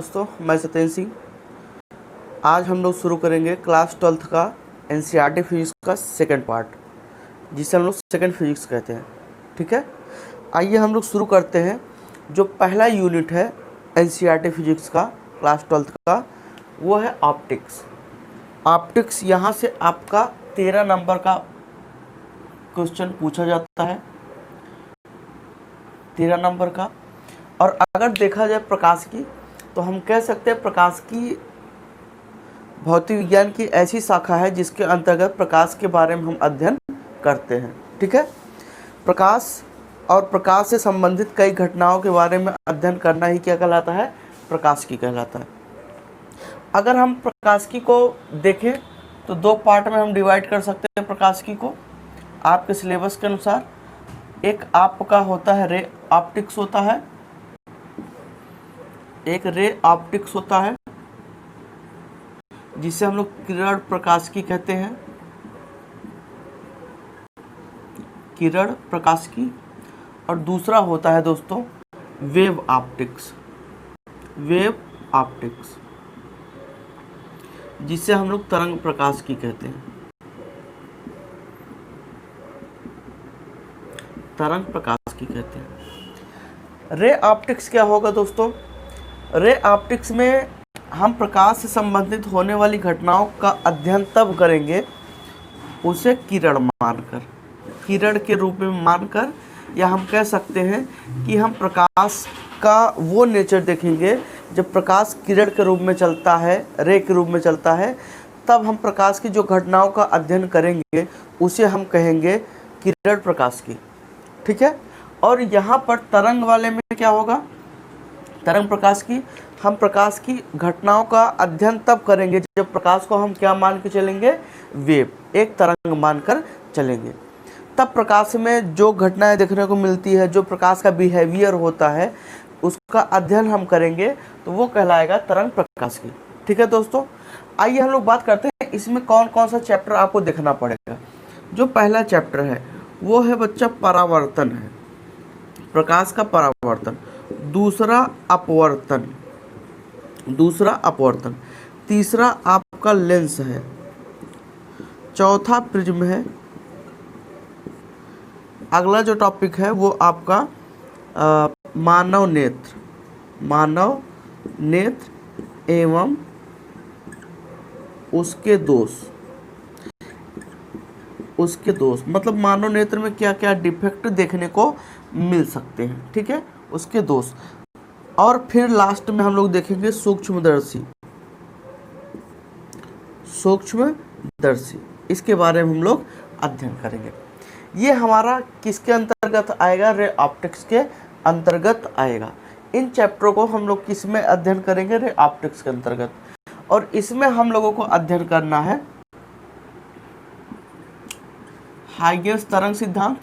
दोस्तों, मैं सत्येंद्र सिंह। आज हम लोग शुरू करेंगे क्लास 12th का एनसीईआरटी फिजिक्स का सेकंड पार्ट, जिसे हम लोग सेकंड फिजिक्स कहते हैं। ठीक है, आइए हम लोग शुरू करते हैं। जो पहला यूनिट है एनसीईआरटी फिजिक्स का क्लास 12th का, वो है ऑप्टिक्स। ऑप्टिक्स यहाँ से आपका 13 नंबर का क्वेश्चन पूछा जाता है, 13 नंबर का। और अगर देखा जाए प्रकाश की, तो हम कह सकते हैं प्रकाश की भौतिक विज्ञान की ऐसी शाखा है जिसके अंतर्गत प्रकाश के बारे में हम अध्ययन करते हैं। ठीक है, प्रकाश और प्रकाश से संबंधित कई घटनाओं के बारे में अध्ययन करना ही क्या कहलाता है? प्रकाश की कहलाता है। अगर हम प्रकाश की को देखें तो दो पार्ट में हम डिवाइड कर सकते हैं प्रकाश की को आपके सिलेबस के अनुसार। एक आपका होता है रे ऑप्टिक्स होता है, एक रे ऑप्टिक्स होता है जिसे हम लोग किरण प्रकाश की कहते हैं, किरण प्रकाश की। और दूसरा होता है दोस्तों वेव ऑप्टिक्स, वेव ऑप्टिक्स जिसे हम लोग तरंग प्रकाश की कहते हैं, तरंग प्रकाश की कहते हैं। रे ऑप्टिक्स क्या होगा दोस्तों? रे ऑप्टिक्स में हम प्रकाश से संबंधित होने वाली घटनाओं का अध्ययन तब करेंगे उसे किरण मानकर, किरण के रूप में मानकर, या हम कह सकते हैं कि हम प्रकाश का वो नेचर देखेंगे जब प्रकाश किरण के रूप में चलता है, रे के रूप में चलता है, तब हम प्रकाश की जो घटनाओं का अध्ययन करेंगे उसे हम कहेंगे किरण प्रकाश की। ठीक है, और यहाँ पर तरंग वाले में क्या होगा? तरंग प्रकाश की हम प्रकाश की घटनाओं का अध्ययन तब करेंगे जब प्रकाश को हम क्या मान के चलेंगे? वेव, एक तरंग मानकर चलेंगे। तब प्रकाश में जो घटनाएं देखने को मिलती है, जो प्रकाश का बिहेवियर होता है, उसका अध्ययन हम करेंगे तो वो कहलाएगा तरंग प्रकाश की। ठीक है दोस्तों, आइए हम लोग बात करते हैं इसमें कौन कौन सा चैप्टर आपको देखना पड़ेगा। जो पहला चैप्टर है वो है बच्चा परावर्तन है, प्रकाश का परावर्तन। दूसरा अपवर्तन, दूसरा अपवर्तन। तीसरा आपका लेंस है। चौथा प्रिज्म है। अगला जो टॉपिक है वो आपका मानव नेत्र, मानव नेत्र एवं उसके दोष, उसके दोष मतलब मानव नेत्र में क्या क्या डिफेक्ट देखने को मिल सकते हैं। ठीक है, उसके दोष। और फिर लास्ट में हम लोग देखेंगे सूक्ष्मदर्शी, सूक्ष्मदर्शी, इसके बारे में हम लोग अध्ययन करेंगे। ये हमारा किसके अंतर्गत आएगा? रे ऑप्टिक्स के अंतर्गत आएगा। इन चैप्टरों को हम लोग किस में अध्ययन करेंगे? रे ऑप्टिक्स के अंतर्गत। और इसमें हम लोगों को अध्ययन करना है हाइगेंस तरंग सिद्धांत,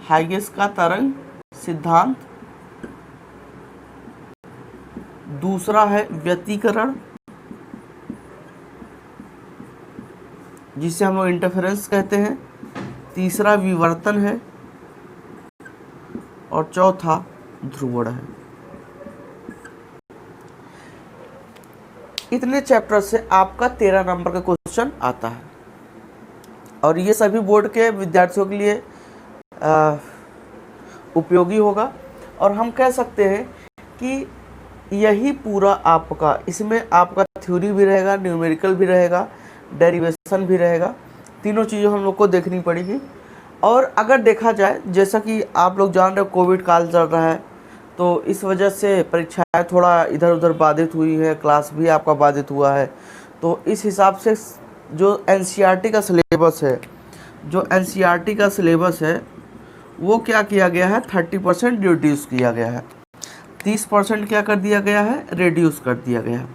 हाइगेंस का तरंग सिद्धांत। दूसरा है व्यतिकरण, जिसे हम लोग इंटरफेरेंस कहते हैं। तीसरा विवर्तन है और चौथा ध्रुवण है। इतने चैप्टर से आपका 13 नंबर का क्वेश्चन आता है और ये सभी बोर्ड के विद्यार्थियों के लिए उपयोगी होगा। और हम कह सकते हैं कि यही पूरा आपका, इसमें आपका थ्योरी भी रहेगा, न्यूमेरिकल भी रहेगा, डेरिवेशन भी रहेगा। तीनों चीज़ें हम लोग को देखनी पड़ेगी। और अगर देखा जाए, जैसा कि आप लोग जान रहे हो कोविड काल चल रहा है, तो इस वजह से परीक्षाएं थोड़ा इधर उधर बाधित हुई है, क्लास भी आपका बाधित हुआ है। तो इस हिसाब से जो एनसीईआरटी का सिलेबस है, जो एनसीईआरटी का सिलेबस है वो क्या किया गया है? 30% रिड्यूस किया गया है, 30% क्या कर दिया गया है? रिड्यूस कर दिया गया है।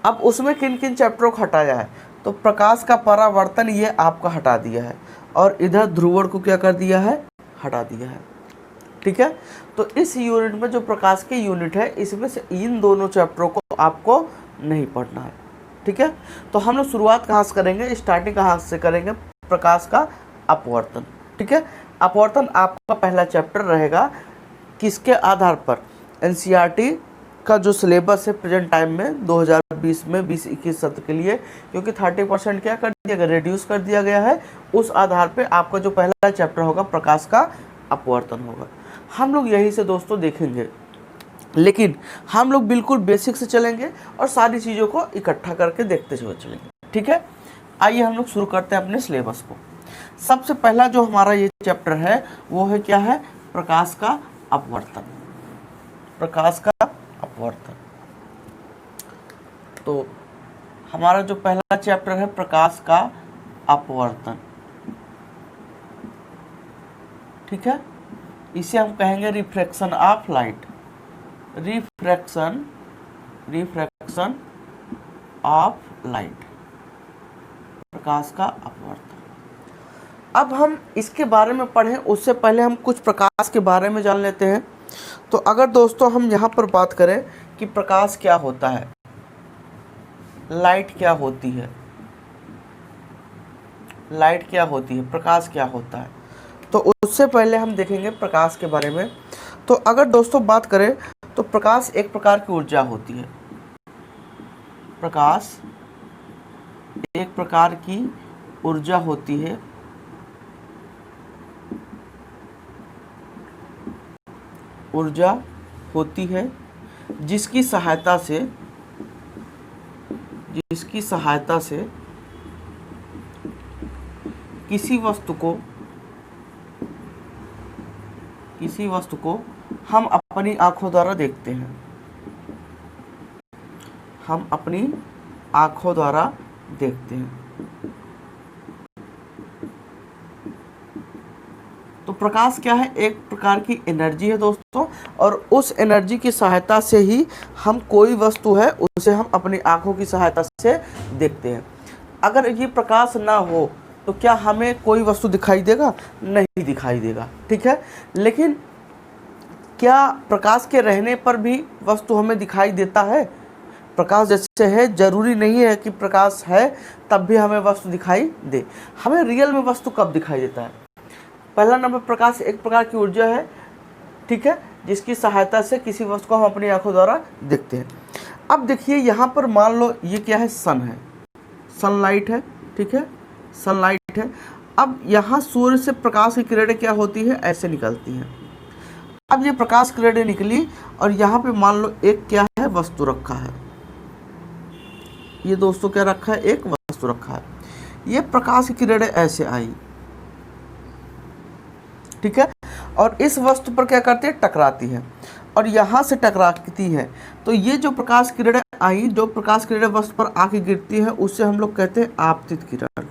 अब उसमें किन किन चैप्टरों को हटाया है? तो प्रकाश का परावर्तन ये आपका हटा दिया है, और इधर ध्रुवण को क्या कर दिया है? हटा दिया है। ठीक है, तो इस यूनिट में जो प्रकाश की यूनिट है, इसमें से इन दोनों चैप्टरों को आपको नहीं पढ़ना है। ठीक है, तो हम लोग शुरुआत कहाँ से करेंगे? स्टार्टिंग कहाँ से करेंगे? प्रकाश का अपवर्तन। ठीक है, अपवर्तन आपका पहला चैप्टर रहेगा किसके आधार पर? एनसीईआरटी का जो सिलेबस है प्रेजेंट टाइम में 2020 में 20-21 सत्र के लिए, क्योंकि 30% क्या कर दिया गया, रिड्यूस कर दिया गया है, उस आधार पे आपका जो पहला चैप्टर होगा प्रकाश का अपवर्तन होगा। हम लोग यही से दोस्तों देखेंगे, लेकिन हम लोग बिल्कुल बेसिक से चलेंगे और सारी चीज़ों को इकट्ठा करके देखते हुए चलेंगे, ठीक है। आइए हम लोग शुरू करते हैं अपने सिलेबस को। सबसे पहला जो हमारा ये चैप्टर है वो है क्या है? प्रकाश का अपवर्तन। प्रकाश का अपवर्तन। तो हमारा जो पहला चैप्टर है प्रकाश का अपवर्तन, ठीक है। इसे हम कहेंगे refraction of light. Refraction of light, प्रकाश का अपवर्तन। अब हम इसके बारे में पढ़ें उससे पहले हम कुछ प्रकाश के बारे में जान लेते हैं। तो अगर दोस्तों हम यहाँ पर बात करें कि प्रकाश क्या होता है, लाइट क्या होती है, लाइट क्या होती है, प्रकाश क्या होता है, तो उससे पहले हम देखेंगे प्रकाश के बारे में। तो अगर दोस्तों बात करें तो प्रकाश एक प्रकार की ऊर्जा होती है। प्रकाश एक प्रकार की ऊर्जा होती है, ऊर्जा होती है जिसकी सहायता से किसी वस्तु को हम अपनी आंखों द्वारा देखते हैं। हम अपनी आंखों द्वारा देखते हैं। तो प्रकाश क्या है? एक प्रकार की एनर्जी है दोस्तों, और उस एनर्जी की सहायता से ही हम कोई वस्तु है उसे हम अपनी आंखों की सहायता से देखते हैं। अगर ये प्रकाश ना हो तो क्या हमें कोई वस्तु दिखाई देगा? नहीं दिखाई देगा, ठीक है। लेकिन क्या प्रकाश के रहने पर भी वस्तु हमें दिखाई देता है? प्रकाश जैसे है, जरूरी नहीं है कि प्रकाश है तब भी हमें वस्तु दिखाई दे। हमें रियल में वस्तु कब दिखाई देता है? पहला नंबर, प्रकाश एक प्रकार की ऊर्जा है, ठीक है, जिसकी सहायता से किसी वस्तु को हम अपनी आंखों द्वारा देखते हैं। अब देखिए यहाँ पर मान लो ये क्या है? सन है, सनलाइट है, ठीक है, सनलाइट है। अब यहाँ सूर्य से प्रकाश की किरणें क्या होती है? ऐसे निकलती हैं। अब ये प्रकाश किरणें निकली और यहाँ पे मान लो एक क्या है? वस्तु रखा है। ये दोस्तों क्या रखा है? एक वस्तु रखा है। ये प्रकाश की किरणें ऐसे आई, ठीक है, और इस वस्तु पर क्या करती है? टकराती है, और यहाँ से टकराती है। तो ये जो प्रकाश किरणें आई, जो प्रकाश किरणें वस्तु पर आके गिरती है, उससे हम लोग कहते हैं आपतित किरण।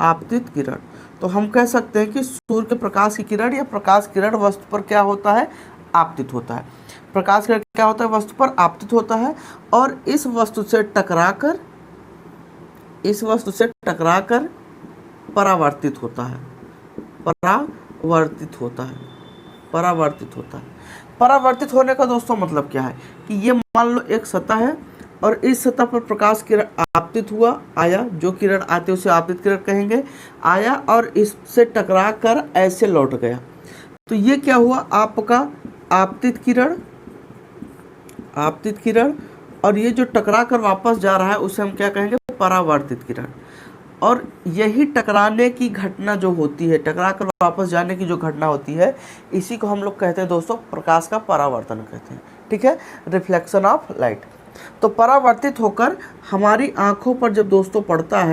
आपतित किरण। तो हम कह सकते हैं कि सूर्य के प्रकाश की किरण या प्रकाश किरण वस्तु पर क्या होता है? आपतित होता है। प्रकाश किरण क्या होता है? वस्तु पर आपतित होता है, और इस वस्तु से टकराकर परावर्तित होता है। परावर्तित होने का दोस्तों मतलब क्या है कि ये मान लो एक सतह है और इस सतह पर प्रकाश किरण आपतित हुआ, आया, जो किरण आते उसे आपतित किरण कहेंगे, आया और इससे टकरा कर ऐसे लौट गया। तो ये क्या हुआ? आपका आपतित किरण, और ये जो टकरा कर वापस जा रहा है उसे हम क्या कहेंगे? परावर्तित किरण। और यही टकराने की घटना जो होती है, टकरा कर वापस जाने की जो घटना होती है, इसी को हम लोग कहते हैं दोस्तों प्रकाश का परावर्तन कहते हैं, ठीक है, रिफ्लेक्शन ऑफ लाइट। तो परावर्तित होकर हमारी आंखों पर जब दोस्तों पड़ता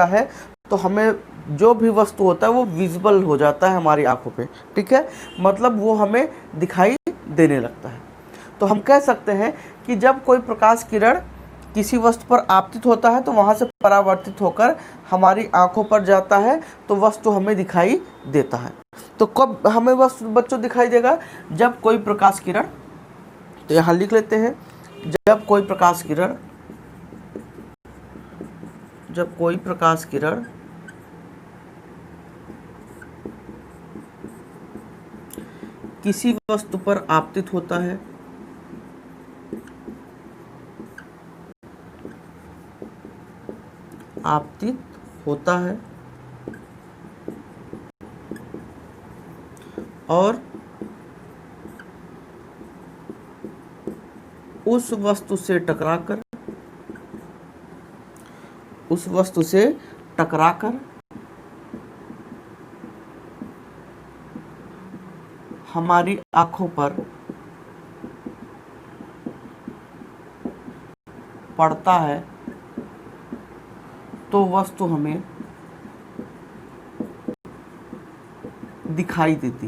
है, तो हमें जो भी वस्तु होता है वो विजिबल हो जाता है हमारी आंखों पे, ठीक है, मतलब वो हमें दिखाई देने लगता है। तो हम कह सकते हैं कि जब कोई प्रकाश किरण किसी वस्तु पर आपतित होता है तो वहाँ से परावर्तित होकर हमारी आंखों पर जाता है, तो वस्तु हमें दिखाई देता है। तो कब हमें वस्तु बच्चों दिखाई देगा? जब कोई प्रकाश किरण, तो यहाँ लिख लेते हैं, जब कोई प्रकाश किरण किसी वस्तु पर आपतित होता है, और उस वस्तु से टकराकर हमारी आंखों पर पड़ता है तो वस्तु हमें दिखाई देती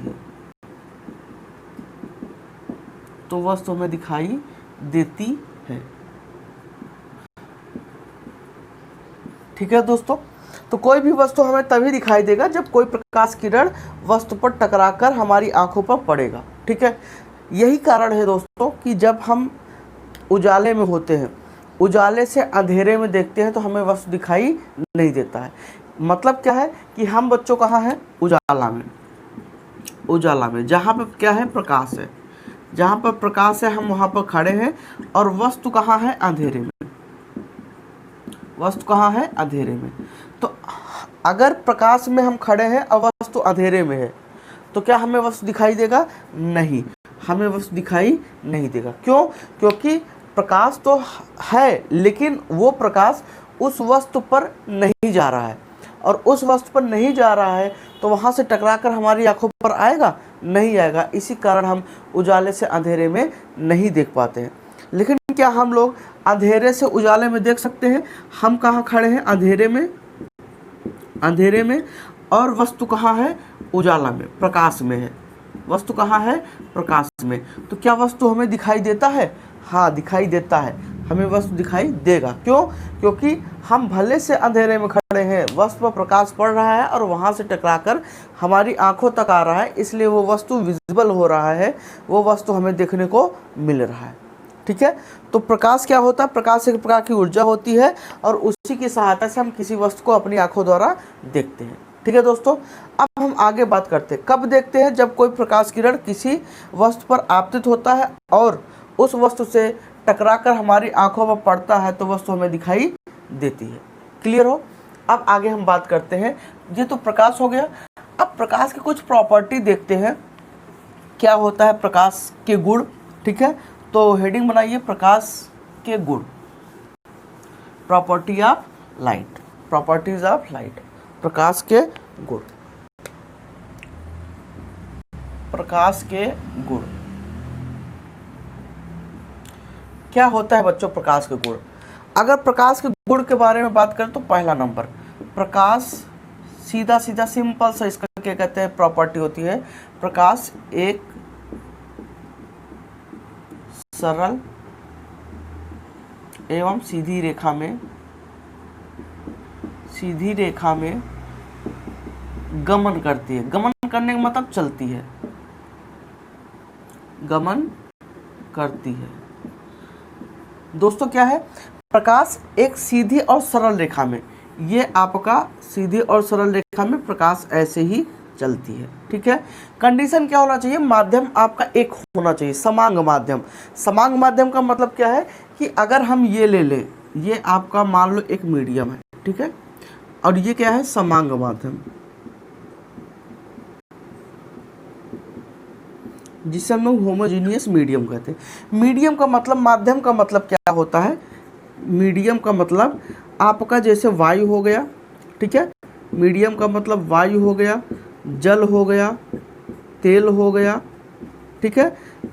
है। ठीक है दोस्तों, तो कोई भी वस्तु हमें तभी दिखाई देगा जब कोई प्रकाश किरण वस्तु पर टकराकर हमारी आंखों पर पड़ेगा। ठीक है, यही कारण है दोस्तों कि जब हम उजाले में होते हैं, उजाले से अंधेरे में देखते हैं तो हमें वस्तु दिखाई नहीं देता है। मतलब क्या है कि हम बच्चों कहाँ हैं? उजाला में जहाँ पर क्या है? प्रकाश है। जहाँ पर प्रकाश है हम वहाँ पर खड़े हैं और वस्तु कहाँ है? अंधेरे में। तो अगर प्रकाश में हम खड़े हैं और वस्तु अंधेरे में है तो क्या हमें वस्तु दिखाई देगा? नहीं, हमें वस्तु दिखाई नहीं देगा। क्यों? क्योंकि प्रकाश तो है लेकिन वो प्रकाश उस वस्तु पर नहीं जा रहा है, और उस वस्तु पर नहीं जा रहा है तो वहाँ से टकराकर हमारी आंखों पर आएगा? नहीं आएगा। इसी कारण हम उजाले से अंधेरे में नहीं देख पाते हैं। लेकिन क्या हम लोग अंधेरे से उजाले में देख सकते हैं? हम कहाँ खड़े हैं? अंधेरे में, और वस्तु कहाँ है? उजाला में, प्रकाश में है। वस्तु कहाँ है? प्रकाश में। तो क्या वस्तु हमें दिखाई देता है? हाँ, दिखाई देता है, हमें वस्तु दिखाई देगा। क्यों? क्योंकि हम भले से अंधेरे में खड़े हैं, वस्तु पर प्रकाश पड़ रहा है और वहाँ से टकराकर हमारी आंखों तक आ रहा है, इसलिए वो वस्तु विजिबल हो रहा है, वो वस्तु हमें देखने को मिल रहा है। ठीक है, तो प्रकाश क्या होता है? प्रकाश एक प्रकार की ऊर्जा होती है और उसी की सहायता से हम किसी वस्तु को अपनी आंखों द्वारा देखते हैं। ठीक है दोस्तों, अब हम आगे बात करते हैं कब देखते हैं? जब कोई प्रकाश किरण किसी वस्तु पर आपतित होता है और उस वस्तु से टकराकर हमारी आंखों पर पड़ता है तो वस्तु हमें दिखाई देती है। क्लियर हो? अब आगे हम बात करते हैं, ये तो प्रकाश हो गया। अब प्रकाश की कुछ प्रॉपर्टी देखते हैं, क्या होता है प्रकाश के गुण। ठीक है, तो हेडिंग बनाइए, प्रकाश के गुण, प्रॉपर्टीज ऑफ लाइट। प्रकाश के गुण। क्या होता है बच्चों प्रकाश के गुण? अगर प्रकाश के गुण के बारे में बात करें तो पहला नंबर, प्रकाश सीधा सिंपल सा इसका क्या कहते हैं? प्रॉपर्टी होती है, प्रकाश एक सरल एवं सीधी रेखा में गमन करती है। गमन करने का मतलब चलती है, गमन करती है। दोस्तों क्या है? प्रकाश एक सीधी और सरल रेखा में, ये आपका सीधी और सरल रेखा में प्रकाश ऐसे ही चलती है। ठीक है, कंडीशन क्या होना चाहिए? माध्यम आपका एक होना चाहिए, समांग माध्यम का मतलब क्या है कि अगर हम ये ले लें, ये आपका मान लो एक मीडियम है। ठीक है, और ये क्या है? समांग माध्यम, जिसे हम लोग होमोजीनियस मीडियम कहते हैं। मीडियम का मतलब, माध्यम का मतलब क्या होता है? मीडियम का मतलब आपका जैसे वायु हो गया। ठीक है, मीडियम का मतलब वायु हो गया, जल हो गया, तेल हो गया, ठीक है,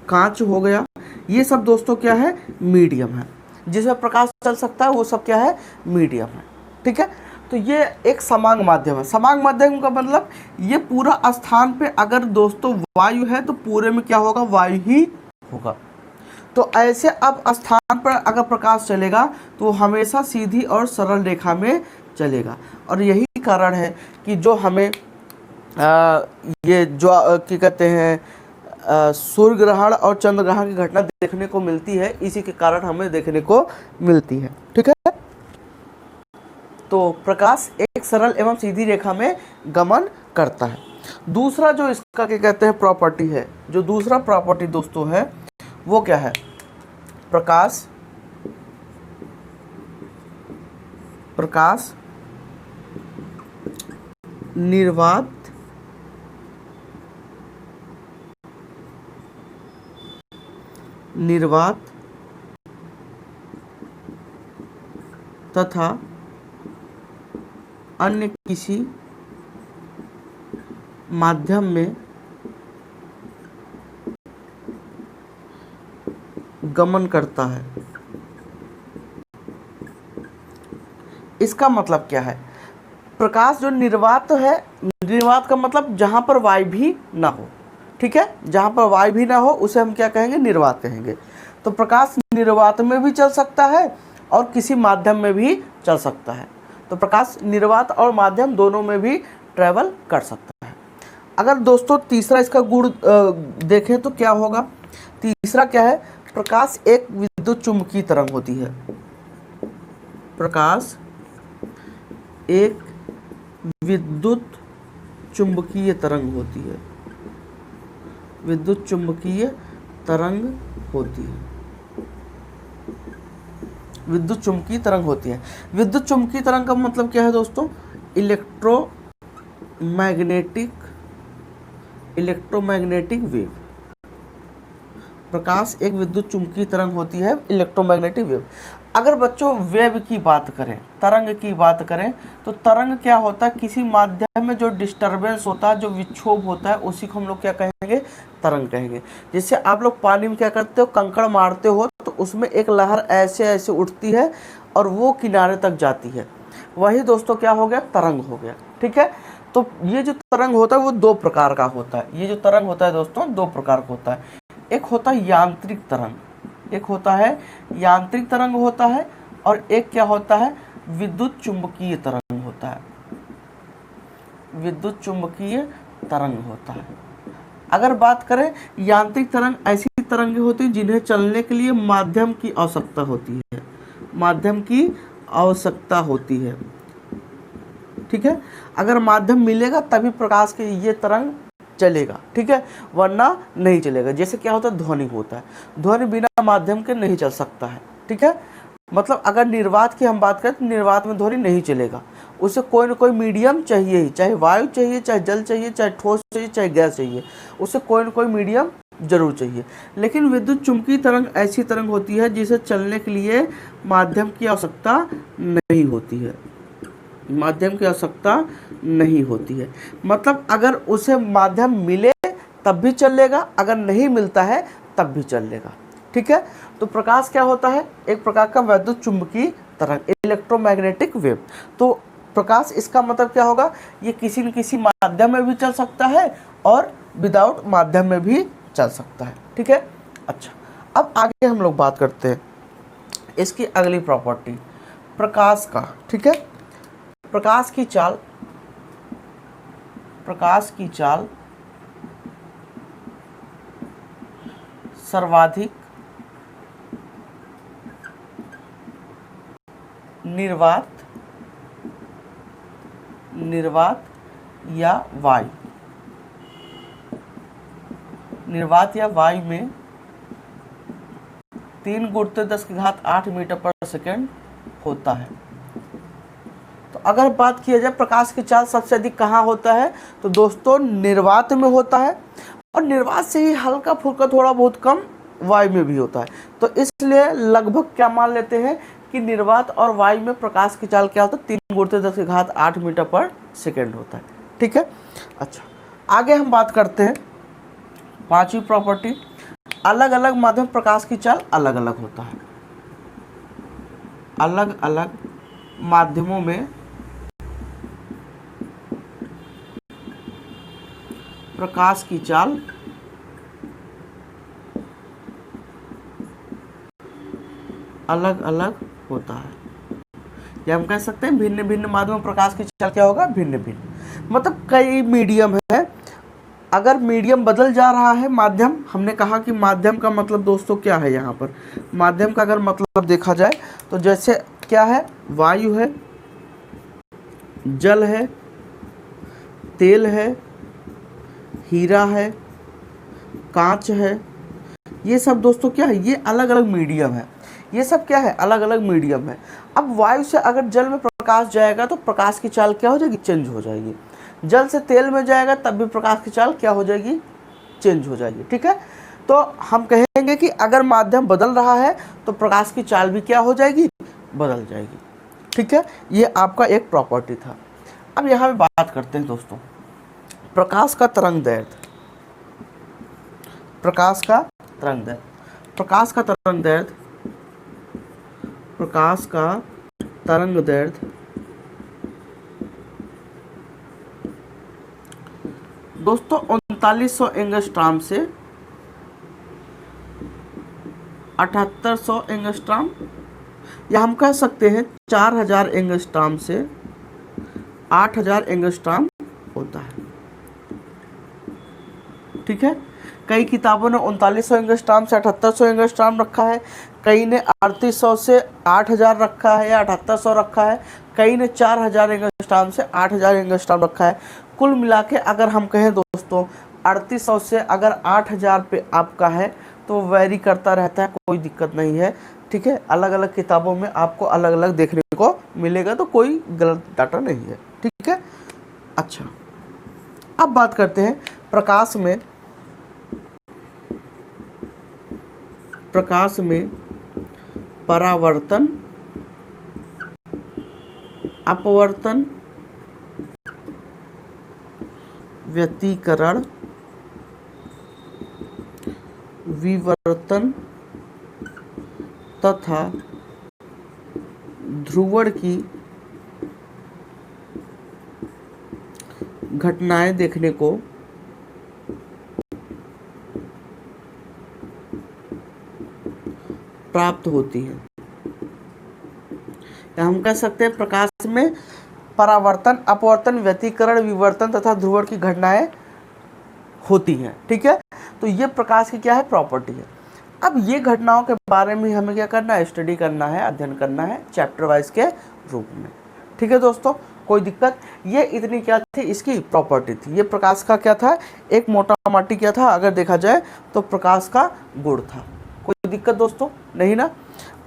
कांच हो गया, ये सब दोस्तों क्या है? मीडियम है। जिसमें प्रकाश चल सकता है वो सब क्या है? मीडियम है। ठीक है, तो ये एक समांग माध्यम है। समांग माध्यम का मतलब ये पूरा स्थान पे अगर दोस्तों वायु है तो पूरे में क्या होगा? वायु ही होगा। तो ऐसे अब स्थान पर अगर प्रकाश चलेगा तो हमेशा सीधी और सरल रेखा में चलेगा। और यही कारण है कि जो हमें ये जो क्या कहते हैं सूर्य ग्रहण और चंद्र ग्रहण की घटना देखने को मिलती है, इसी के कारण हमें देखने को मिलती है। ठीक है, तो प्रकाश एक सरल एवं सीधी रेखा में गमन करता है। दूसरा जो इसका क्या कहते हैं प्रॉपर्टी है, जो दूसरा प्रॉपर्टी दोस्तों है वो क्या है? प्रकाश निर्वात तथा अन्य किसी माध्यम में गमन करता है। इसका मतलब क्या है? प्रकाश जो निर्वात है, निर्वात का मतलब जहां पर वायु भी ना हो, ठीक है, जहां पर वायु भी ना हो उसे हम क्या कहेंगे? निर्वात कहेंगे। तो प्रकाश निर्वात में भी चल सकता है और किसी माध्यम में भी चल सकता है। तो प्रकाश निर्वात और माध्यम दोनों में भी ट्रेवल कर सकता है। अगर दोस्तों तीसरा इसका गुण देखें तो क्या होगा? तीसरा क्या है? प्रकाश एक विद्युत चुम्बकीय तरंग होती है। प्रकाश एक विद्युत चुम्बकीय तरंग होती है। विद्युत चुम्बकीय तरंग होती है। विद्युत चुम्बकीय तरंग होती है। विद्युत चुम्बकीय तरंग का मतलब क्या है दोस्तों? Electromagnetic wave. प्रकाश एक विद्युत चुम्बकीय तरंग होती है, इलेक्ट्रोमैग्नेटिक वेव। अगर बच्चों वेव की बात करें, तरंग की बात करें, तो तरंग क्या होता है? किसी माध्यम में जो डिस्टरबेंस होता है, जो विक्षोभ होता है, उसी को हम लोग क्या कहेंगे? तरंग कहेंगे। जैसे आप लोग पानी में क्या करते हो? कंकड़ मारते हो तो उसमें एक लहर ऐसे ऐसे उठती है और वो किनारे तक जाती है, वही दोस्तों क्या हो गया? तरंग हो गया। ठीक है, तो ये जो तरंग होता है वो दो प्रकार का होता है। ये जो तरंग होता है दोस्तों दो प्रकार का होता है। एक होता है यांत्रिक तरंग, एक होता है यांत्रिक तरंग होता है, और एक क्या होता है? विद्युत चुम्बकीय तरंग होता है। विद्युत चुम्बकीय तरंग होता है। अगर बात करें यांत्रिक तरंग, ऐसी तरंगें होती हैं जिन्हें चलने के लिए माध्यम की आवश्यकता होती है। माध्यम की आवश्यकता होती है। ठीक है, अगर माध्यम मिलेगा तभी प्रकाश के ये तरंग चलेगा। ठीक है, वरना नहीं चलेगा। जैसे क्या होता है? ध्वनि होता है। ध्वनि बिना माध्यम के नहीं चल सकता है। ठीक है, मतलब अगर निर्वात की हम बात करें तो निर्वात में ध्वनि नहीं चलेगा, उसे कोई ना कोई मीडियम चाहिए ही, चाहे वायु चाहिए, चाहे जल चाहिए, चाहे ठोस चाहिए, चाहे गैस चाहिए, उसे कोई ना कोई मीडियम जरूर चाहिए। लेकिन विद्युत चुम्बकीय तरंग ऐसी तरंग होती है जिसे चलने के लिए माध्यम की आवश्यकता नहीं होती है। माध्यम की आवश्यकता नहीं होती है। मतलब अगर उसे माध्यम मिले तब भी चलेगा, अगर नहीं मिलता है तब भी चलेगा। ठीक है, तो प्रकाश क्या होता है? एक प्रकार का विद्युत चुम्बकीय तरंग, इलेक्ट्रोमैग्नेटिक वेव। तो प्रकाश, इसका मतलब क्या होगा? ये किसी न किसी माध्यम में भी चल सकता है और विदाउट माध्यम में भी चल सकता है। ठीक है, अच्छा, अब आगे हम लोग बात करते हैं इसकी अगली प्रॉपर्टी, प्रकाश का। ठीक है, प्रकाश की चाल, प्रकाश की चाल सर्वाधिक निर्वात या वायु, निर्वात या वायु में 3 × 10⁸ मीटर पर सेकेंड होता है। तो अगर बात किया जाए प्रकाश की चाल सबसे अधिक कहाँ होता है, तो दोस्तों निर्वात में होता है, और निर्वात से ही हल्का फुल्का थोड़ा बहुत कम वायु में भी होता है। तो इसलिए लगभग क्या मान लेते हैं कि निर्वात और वायु में प्रकाश की चाल क्या होता है? 3 × 10⁸ मीटर पर सेकेंड होता है। ठीक है, अच्छा, आगे हम बात करते हैं पांचवी प्रॉपर्टी, अलग अलग माध्यम प्रकाश की चाल अलग अलग होता है। अलग अलग माध्यमों में प्रकाश की चाल अलग अलग होता है, या हम कह सकते हैं भिन्न भिन्न माध्यमों में प्रकाश की चाल क्या होगा? भिन्न भिन्न। मतलब कई मीडियम है, अगर मीडियम बदल जा रहा है माध्यम, हमने कहा कि माध्यम का मतलब दोस्तों क्या है? यहाँ पर माध्यम का अगर मतलब देखा जाए तो जैसे क्या है? वायु है, जल है, तेल है, हीरा है, कांच है, ये सब दोस्तों क्या है? ये अलग अलग मीडियम है। ये सब क्या है? अलग अलग मीडियम है। अब वायु से अगर जल में प्रकाश जाएगा तो प्रकाश की चाल क्या हो जाएगी? चेंज हो जाएगी। जल से तेल में जाएगा तब भी प्रकाश की चाल क्या हो जाएगी? चेंज हो जाएगी। ठीक है, तो हम कहेंगे कि अगर माध्यम बदल रहा है तो प्रकाश की चाल भी क्या हो जाएगी? बदल जाएगी। ठीक है, ये आपका एक प्रॉपर्टी था। अब यहाँ पे बात करते हैं दोस्तों प्रकाश का तरंग दैर्ध्य। प्रकाश का तरंग दैर्ध्य, प्रकाश का तरंग दैर्ध्य, प्रकाश का तरंग दैर्ध्य दोस्तों 3900 एंगस्ट्रॉम से 7800 एंगस्ट्रॉम, या हम कह सकते हैं 4000 एंगस्ट्रॉम से 8000 एंगस्ट्रॉम होता है। ठीक है, कई किताबों ने 3900 एंगस्ट्रॉम से 7800 एंगस्ट्रॉम रखा है, कई ने 3800 से 8000 रखा है या 7800 रखा है, कई ने 4000 एंगस्ट्रॉम से 8000 एंगस्ट्रॉम रखा है। कुल मिला के अगर हम कहें दोस्तों 3800 से अगर 8000 पे आपका है तो वेरी करता रहता है, कोई दिक्कत नहीं है। ठीक है, अलग अलग किताबों में आपको अलग अलग देखने को मिलेगा, तो कोई गलत डाटा नहीं है। ठीक है, अच्छा अब बात करते हैं प्रकाश में परावर्तन, अपवर्तन, व्यतिकरण, विवर्तन तथा ध्रुवण की घटनाएं देखने को प्राप्त होती है। हम कह सकते हैं प्रकाश में परावर्तन, अपवर्तन, व्यतिकरण, विवर्तन तथा ध्रुवण की घटनाएं होती हैं। ठीक है, तो ये प्रकाश की क्या है, प्रॉपर्टी है। अब ये घटनाओं के बारे में हमें क्या करना है, स्टडी करना है, अध्ययन करना है चैप्टर वाइज के रूप में। ठीक है दोस्तों, कोई दिक्कत, ये इतनी क्या थी, इसकी प्रॉपर्टी थी। ये प्रकाश का क्या था, एक मोटा माटी क्या था, अगर देखा जाए तो प्रकाश का गुण था। कोई दिक्कत दोस्तों नहीं ना।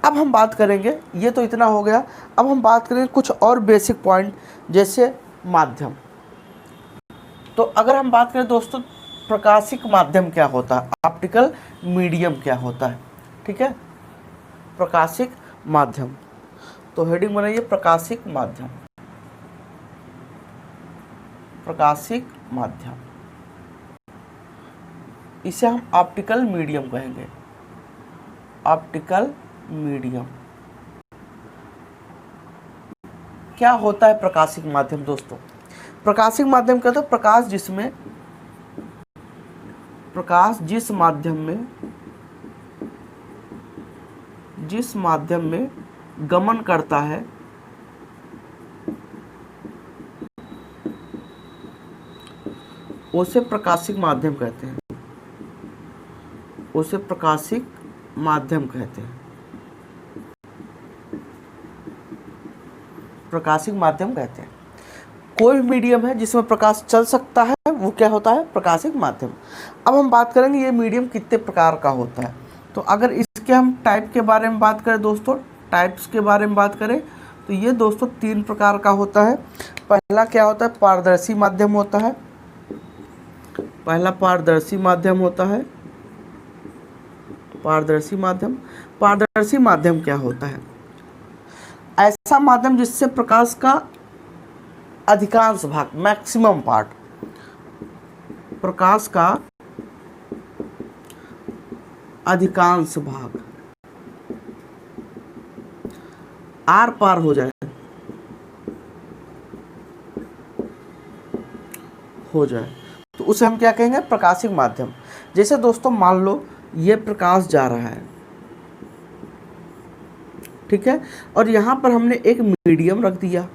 अब हम बात करेंगे, ये तो इतना हो गया, अब हम बात करेंगे कुछ और बेसिक पॉइंट, जैसे माध्यम। तो अगर हम बात करें दोस्तों प्रकाशिक माध्यम क्या होता है, ऑप्टिकल मीडियम क्या होता है। ठीक है, प्रकाशिक माध्यम, तो हेडिंग बनाइए प्रकाशिक माध्यम। प्रकाशिक माध्यम, इसे हम ऑप्टिकल मीडियम कहेंगे। ऑप्टिकल मीडियम क्या होता है प्रकाशिक माध्यम दोस्तों। प्रकाशिक माध्यम क्या होता है, प्रकाश जिस माध्यम में गमन करता है उसे प्रकाशिक माध्यम कहते हैं, उसे प्रकाशिक माध्यम कहते हैं, प्रकाशिक माध्यम कहते हैं। कोई मीडियम है जिसमें प्रकाश चल सकता है वो क्या होता है, प्रकाशिक माध्यम। अब हम बात करेंगे ये मीडियम कितने प्रकार का होता है। तो अगर इसके हम टाइप के बारे में बात करें दोस्तों, टाइप्स के बारे में बात करें तो ये दोस्तों 3 प्रकार का होता है। पहला क्या होता है, पारदर्शी माध्यम होता है। पहला पारदर्शी माध्यम होता है। पारदर्शी माध्यम क्या होता है, ऐसा माध्यम जिससे प्रकाश का अधिकांश भाग, मैक्सिमम पार्ट, प्रकाश का अधिकांश भाग आर पार हो जाए, तो उसे हम क्या कहेंगे, प्रकाशिक माध्यम। जैसे दोस्तों मान लो ये प्रकाश जा रहा है, ठीक है, और यहाँ पर हमने एक मीडियम रख दिया।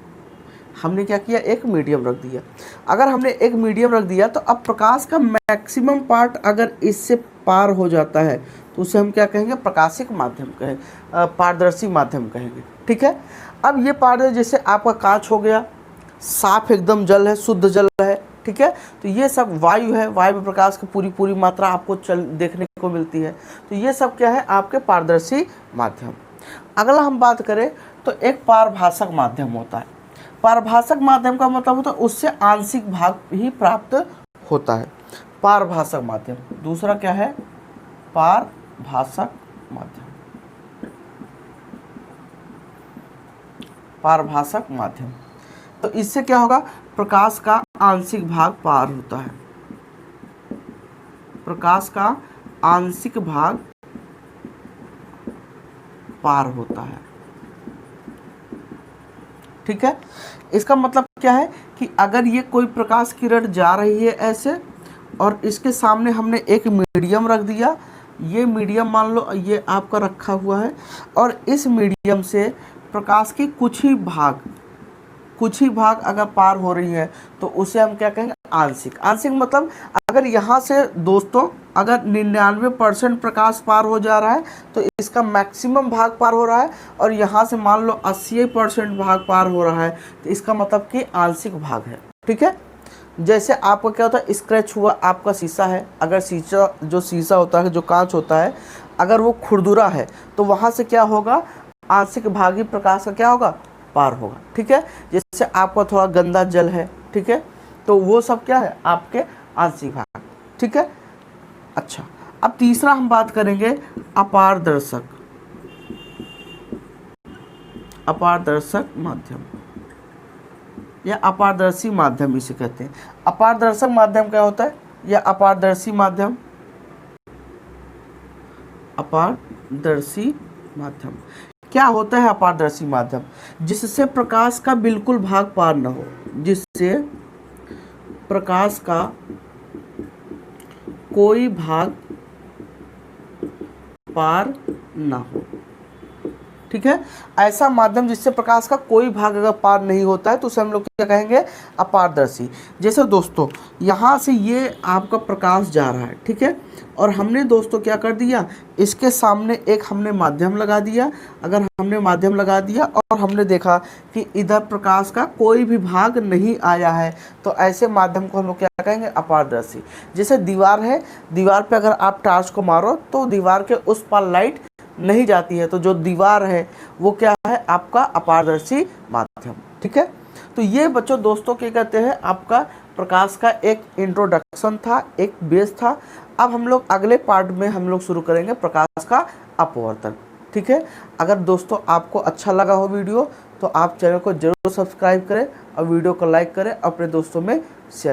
हमने क्या किया, एक मीडियम रख दिया। अगर हमने एक मीडियम रख दिया तो अब प्रकाश का मैक्सिमम पार्ट अगर इससे पार हो जाता है तो उसे हम क्या कहेंगे, प्रकाशिक माध्यम कहेंगे, पारदर्शी माध्यम कहेंगे। ठीक है, अब ये पारदर्शी, जैसे आपका कांच हो गया, साफ एकदम जल है, शुद्ध जल है। ठीक है, तो ये सब वायु है, वायु में प्रकाश की पूरी मात्रा आपको देखने को मिलती है। तो ये सब क्या है, आपके पारदर्शी माध्यम। अगला हम बात करें तो एक पारभाषक माध्यम होता है। पारभाषक माध्यम का मतलब होता है उससे आंशिक भाग ही प्राप्त होता है, पारभाषक माध्यम। दूसरा क्या है, पारभाषक माध्यम। पारभाषक माध्यम। तो इससे क्या होगा, प्रकाश का आंशिक भाग पार होता है, प्रकाश का आंशिक भाग पार होता है। ठीक है, इसका मतलब क्या है कि अगर ये कोई प्रकाश किरण जा रही है ऐसे, और इसके सामने हमने एक मीडियम रख दिया, ये मीडियम मान लो ये आपका रखा हुआ है, और इस मीडियम से प्रकाश की कुछ ही भाग अगर पार हो रही है तो उसे हम क्या कहेंगे, आंशिक। आंशिक मतलब अगर यहाँ से दोस्तों अगर 99% प्रकाश पार हो जा रहा है तो इसका मैक्सिमम भाग पार हो रहा है, और यहाँ से मान लो 80% भाग पार हो रहा है, तो इसका मतलब कि आंशिक भाग है। ठीक है, जैसे आपका क्या होता है, स्क्रैच हुआ आपका शीशा है, अगर शीशा होता है, जो कांच होता है, अगर वो खुरदुरा है तो वहाँ से क्या होगा, आंशिक भाग ही प्रकाश का क्या होगा, पार होगा। ठीक है, जैसे आपका थोड़ा गंदा जल है, ठीक है, तो वो सब क्या है, आपके आंशिक भाग। ठीक है, अच्छा, अब तीसरा हम बात करेंगे अपारदर्शक माध्यम या अपारदर्शी माध्यम इसे कहते हैं। अपारदर्शक माध्यम क्या होता है, या अपारदर्शी माध्यम, अपारदर्शी माध्यम क्या होता है, अपारदर्शी माध्यम जिससे प्रकाश का बिल्कुल भाग पार न हो, जिससे प्रकाश का कोई भाग पार ना हो। ठीक है, ऐसा माध्यम जिससे प्रकाश का कोई भाग अगर पार नहीं होता है तो उसे हम लोग क्या कहेंगे, अपारदर्शी। जैसे दोस्तों यहाँ से ये आपका प्रकाश जा रहा है, ठीक है, और हमने दोस्तों क्या कर दिया, इसके सामने एक हमने माध्यम लगा दिया। अगर हमने माध्यम लगा दिया और हमने देखा कि इधर प्रकाश का कोई भी भाग नहीं आया है, तो ऐसे माध्यम को हम लोग क्या कहेंगे, अपारदर्शी। जैसे दीवार है, दीवार पे अगर आप टार्च को मारो तो दीवार के उस पार लाइट नहीं जाती है, तो जो दीवार है वो क्या है, आपका अपारदर्शी माध्यम। ठीक है, तो ये बच्चों दोस्तों क्या कहते हैं, आपका प्रकाश का एक इंट्रोडक्शन था, एक बेस था। अब हम लोग अगले पार्ट में हम लोग शुरू करेंगे प्रकाश का अपवर्तन। ठीक है, अगर दोस्तों आपको अच्छा लगा हो वीडियो तो आप चैनल को जरूर सब्सक्राइब करें और वीडियो को लाइक करें, अपने दोस्तों में शेयर